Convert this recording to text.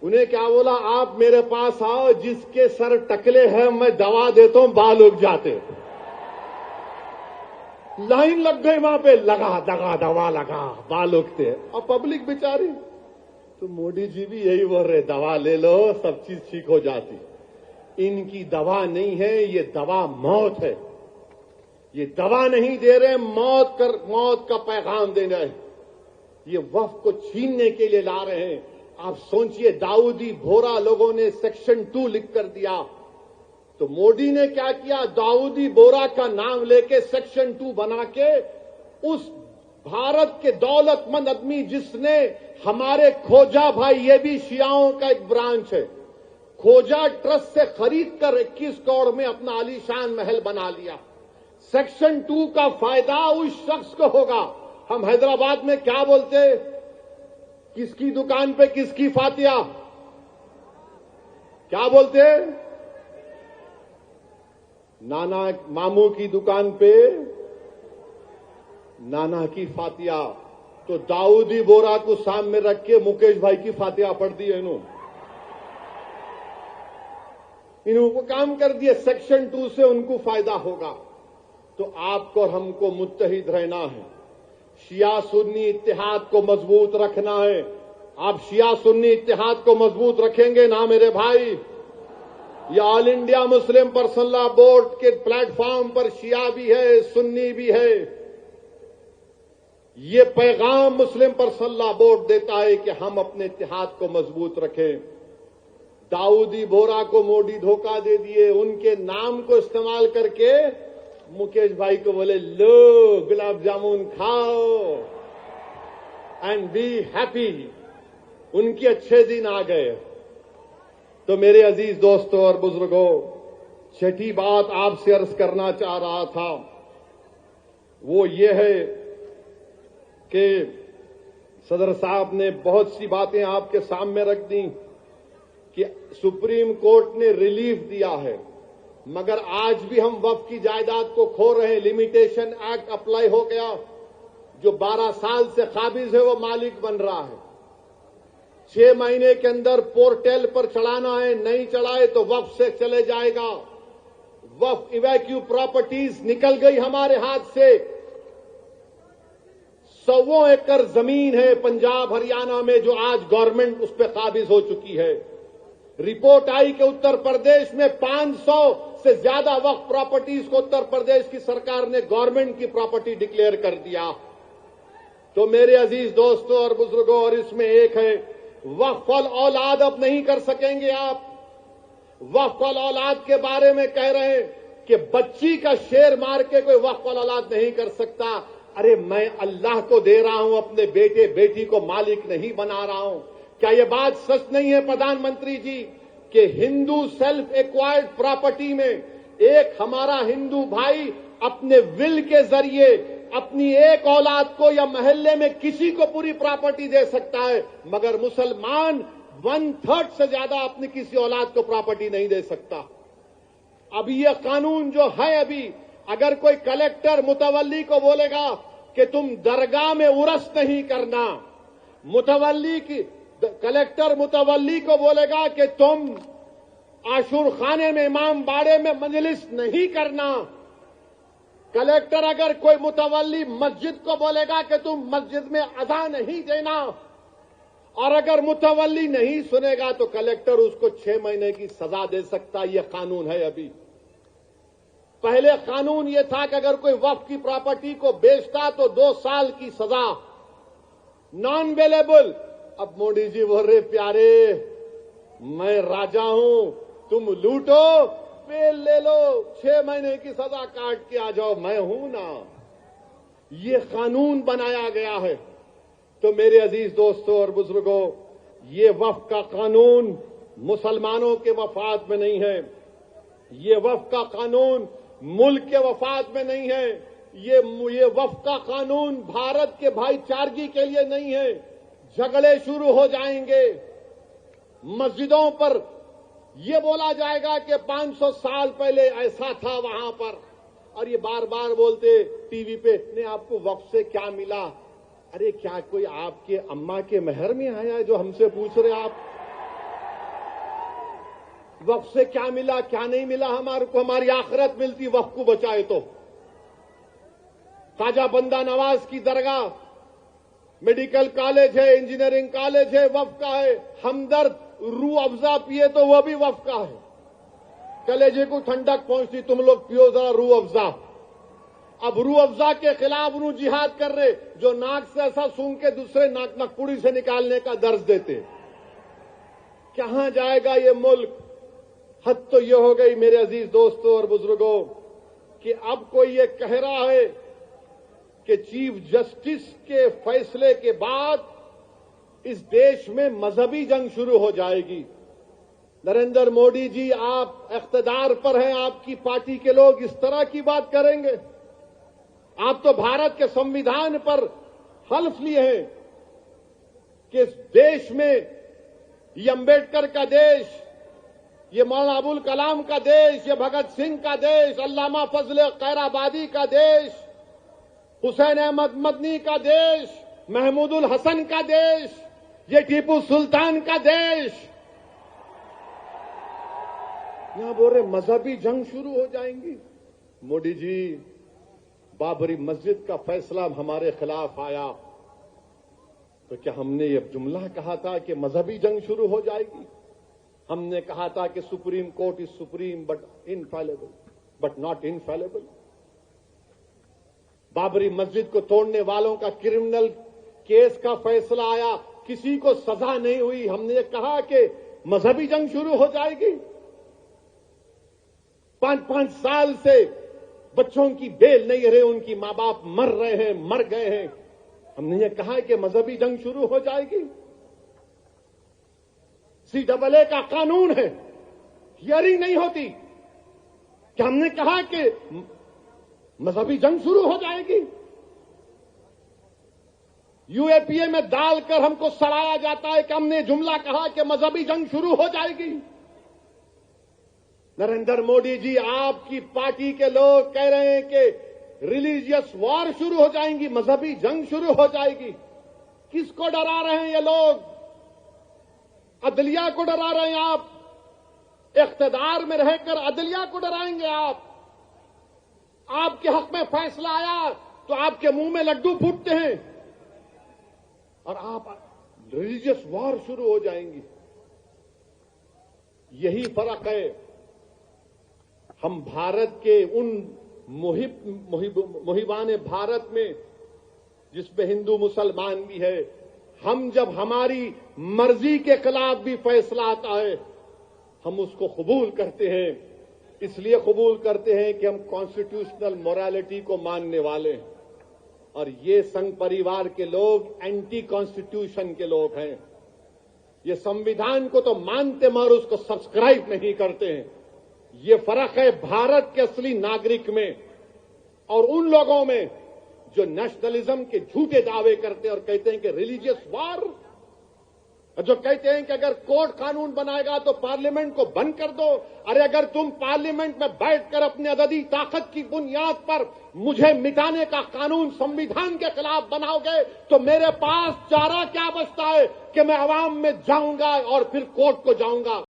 انہیں کیا بولا, آپ میرے پاس آؤ, جس کے سر ٹکلے ہیں میں دوا دیتا ہوں, بال اگ جاتے. لائن لگ گئی وہاں پہ, لگا دوا لگا, بال اگتے. اور پبلک بیچاری. تو مودی جی بھی یہی بول رہے, دوا لے لو سب چیز ٹھیک ہو جاتی. ان کی دوا نہیں ہے, یہ دوا موت ہے. یہ دوا نہیں دے رہے, موت کا پیغام دے رہے. یہ وقف کو چھیننے کے لیے لا رہے ہیں. آپ سوچئے, داؤدی بورا لوگوں نے سیکشن 2 لکھ کر دیا, تو مودی نے کیا کیا, داؤدی بورا کا نام لے کے سیکشن 2 بنا کے اس بھارت کے دولت مند آدمی جس نے ہمارے کھوجا بھائی, یہ بھی شیعوں کا ایک برانچ ہے, کھوجا ٹرسٹ سے خرید کر 21 کروڑ میں اپنا عالیشان محل بنا لیا. سیکشن 2 کا فائدہ اس شخص کو ہوگا. ہم حیدرآباد میں کیا بولتے, کس کی دکان پہ کس کی فاتحہ, کیا بولتے, نانا ماموں کی دکان پہ نانا کی فاتحہ. تو داؤدی بورا کو سامنے رکھ کے مکیش بھائی کی فاتحہ پڑھ دی ہے. انہوں کو کام کر دیا. سیکشن 2 سے ان کو فائدہ ہوگا. تو آپ کو اور ہم کو متحد رہنا ہے, شیعہ سنی اتحاد کو مضبوط رکھنا ہے. آپ شیعہ سنی اتحاد کو مضبوط رکھیں گے نا میرے بھائی. یہ آل انڈیا مسلم پرسنل لا بورڈ کے پلیٹ فارم پر شیعہ بھی ہے, سنی بھی ہے. یہ پیغام مسلم پرسنل لا بورڈ دیتا ہے کہ ہم اپنے اتحاد کو مضبوط رکھیں. داؤدی بورا کو مودی دھوکہ دے دیے, ان کے نام کو استعمال کر کے مکیش بھائی کو بولے, لو گلاب جامن کھاؤ اینڈ بی ہیپی. ان کے اچھے دن آ گئے. تو میرے عزیز دوستوں اور بزرگوں, چھٹی بات آپ سے عرض کرنا چاہ رہا تھا وہ یہ ہے کہ صدر صاحب نے بہت سی باتیں آپ کے سامنے رکھ دیں کہ سپریم کورٹ نے ریلیف دیا ہے, مگر آج بھی ہم وقف کی جائیداد کو کھو رہے ہیں. لمیٹیشن ایکٹ اپلائی ہو گیا, جو 12 سال سے قابض ہے وہ مالک بن رہا ہے. 6 مہینے کے اندر پورٹل پر چڑھانا ہے, نہیں چڑھائے تو وقف سے چلے جائے گا. وقف ایویکیو پراپرٹیز نکل گئی ہمارے ہاتھ سے. 100 ایکڑ زمین ہے پنجاب ہریانہ میں جو آج گورنمنٹ اس پہ قابض ہو چکی ہے. رپورٹ آئی کہ اتر پردیش میں 500 سے زیادہ وقف پراپرٹیز کو اتر پردیش کی سرکار نے گورنمنٹ کی پراپرٹی ڈکلیئر کر دیا. تو میرے عزیز دوستوں اور بزرگوں, اور اس میں ایک ہے, وقف الاولاد اب نہیں کر سکیں گے آپ. وقف الاولاد کے بارے میں کہہ رہے ہیں کہ بچی کا شیر مار کے کوئی وقف الاولاد نہیں کر سکتا. ارے میں اللہ کو دے رہا ہوں, اپنے بیٹے بیٹی کو مالک نہیں بنا رہا ہوں. کیا یہ بات سچ نہیں ہے پردھان منتری جی کہ ہندو سیلف ایکوائرڈ پراپرٹی میں ایک ہمارا ہندو بھائی اپنے ول کے ذریعے اپنی ایک اولاد کو یا محلے میں کسی کو پوری پراپرٹی دے سکتا ہے, مگر مسلمان 1/3 سے زیادہ اپنی کسی اولاد کو پراپرٹی نہیں دے سکتا. اب یہ قانون جو ہے, ابھی اگر کوئی کلیکٹر متولی کو بولے گا کہ تم درگاہ میں عرس نہیں کرنا, کلیکٹر متولی کو بولے گا کہ تم عاشور خانے میں امام باڑے میں مجلس نہیں کرنا, کلیکٹر اگر کوئی متولی مسجد کو بولے گا کہ تم مسجد میں اذان نہیں دینا, اور اگر متولی نہیں سنے گا تو کلیکٹر اس کو 6 مہینے کی سزا دے سکتا. یہ قانون ہے. ابھی پہلے قانون یہ تھا کہ اگر کوئی وقف کی پراپرٹی کو بیچتا تو 2 سال کی سزا, نان ویلیبل. اب مودی جی بول رہے, پیارے میں راجا ہوں, تم لوٹو بیل لے لو, 6 مہینے کی سزا کاٹ کے آ جاؤ, میں ہوں نا. یہ قانون بنایا گیا ہے. تو میرے عزیز دوستوں اور بزرگوں, یہ وقف کا قانون مسلمانوں کے مفاد میں نہیں ہے. یہ وقف کا قانون ملک کے مفاد میں نہیں ہے. یہ وقف کا قانون بھارت کے بھائی چارگی کے لیے نہیں ہے. جھگڑے شروع ہو جائیں گے. مسجدوں پر یہ بولا جائے گا کہ 500 سال پہلے ایسا تھا وہاں پر, اور یہ بار بار بولتے ٹی وی پہ, نہیں آپ کو وقف سے کیا ملا. ارے کیا کوئی آپ کے اماں کے مہر میں آیا ہے جو ہم سے پوچھ رہے آپ؟ وقف سے کیا ملا کیا نہیں ملا ہمارے کو، ہماری آخرت ملتی وقف کو بچائے تو۔ خواجہ بندہ نواز کی درگاہ، میڈیکل کالج ہے، انجینئرنگ کالج ہے، وقف کا ہے۔ ہمدرد روح افزا پیے تو وہ بھی وقف کا ہے۔ کلیجے کو ٹھنڈک پہنچتی، تم لوگ پیو ذرا روح افزا۔ اب روح افزا کے خلاف انہوں جہاد کر رہے، جو ناک سے ایسا سونگ کے دوسرے ناک نکپوڑی سے نکالنے کا درس دیتے۔ کہاں جائے گا یہ ملک؟ حد تو یہ ہو گئی میرے عزیز دوستوں اور بزرگوں کہ اب کوئی یہ کہہ رہا ہے کہ چیف جسٹس کے فیصلے کے بعد اس دیش میں مذہبی جنگ شروع ہو جائے گی۔ نریندر مودی جی، آپ اقتدار پر ہیں، آپ کی پارٹی کے لوگ اس طرح کی بات کریں گے؟ آپ تو بھارت کے سمویدھان پر حلف لیے ہیں کہ اس دیش میں یہ امبیڈکر کا دیش، یہ مولانا ابوالکلام کا دیش، یہ بھگت سنگھ کا دیش، علامہ فضل خیرآبادی کا دیش، حسین احمد مدنی کا دیش، محمود الحسن کا دیش، یہ ٹیپو سلطان کا دیش۔ یہاں بول رہے مذہبی جنگ شروع ہو جائیں گی۔ مودی جی، بابری مسجد کا فیصلہ ہمارے خلاف آیا تو کیا ہم نے یہ جملہ کہا تھا کہ مذہبی جنگ شروع ہو جائے گی؟ ہم نے کہا تھا کہ supreme court is supreme but infallible, but not infallible. Babri مسجد کو توڑنے والوں کا کرمنل کیس کا فیصلہ آیا، کسی کو سزا نہیں ہوئی، ہم نے یہ کہا کہ مذہبی جنگ شروع ہو جائے گی؟ 5 سال سے بچوں کی بیل نہیں رہے، ان کی ماں باپ مر رہے ہیں، مر گئے ہیں، ہم نے یہ کہا کہ مذہبی جنگ شروع ہو جائے گی؟ CAA کا قانون ہے، ہیئرنگ نہیں ہوتی، کہ ہم نے کہا کہ مذہبی جنگ شروع ہو جائے گی؟ UAPA میں ڈال کر ہم کو سڑایا جاتا ہے کہ ہم نے جملہ کہا کہ مذہبی جنگ شروع ہو جائے گی۔ نریندر مودی جی، آپ کی پارٹی کے لوگ کہہ رہے ہیں کہ ریلیجیس وار شروع ہو جائیں گی، مذہبی جنگ شروع ہو جائے گی۔ کس کو ڈرا رہے ہیں یہ لوگ؟ عدلیہ کو ڈرا رہے ہیں آپ؟ اقتدار میں رہ کر عدلیہ کو ڈرائیں گے آپ؟ آپ کے حق میں فیصلہ آیا تو آپ کے منہ میں لڈو پھوٹتے ہیں اور آپ ریلیجیس وار شروع ہو جائیں گی۔ یہی فرق ہے۔ ہم بھارت کے ان محبان بھارت میں جس میں ہندو مسلمان بھی ہے، ہم جب ہماری مرضی کے خلاف بھی فیصلہ آتا ہے ہم اس کو قبول کرتے ہیں۔ اس لیے قبول کرتے ہیں کہ ہم کانسٹیٹیوشنل مورالیٹی کو ماننے والے ہیں، اور یہ سنگھ پریوار کے لوگ اینٹی کانسٹیٹیوشن کے لوگ ہیں۔ یہ سمویدھان کو تو مانتے مگر اس کو سبسکرائب نہیں کرتے ہیں۔ یہ فرق ہے بھارت کے اصلی ناگرک میں اور ان لوگوں میں جو نیشنلزم کے جھوٹے دعوے کرتے ہیں اور کہتے ہیں کہ ریلیجیس وار، جو کہتے ہیں کہ اگر کوڈ قانون بنائے گا تو پارلیمنٹ کو بند کر دو۔ ارے اگر تم پارلیمنٹ میں بیٹھ کر اپنے عددی طاقت کی بنیاد پر مجھے مٹانے کا قانون سمویدھان کے خلاف بناؤ گے تو میرے پاس چارہ کیا بچتا ہے کہ میں عوام میں جاؤں گا اور پھر کورٹ کو جاؤں گا؟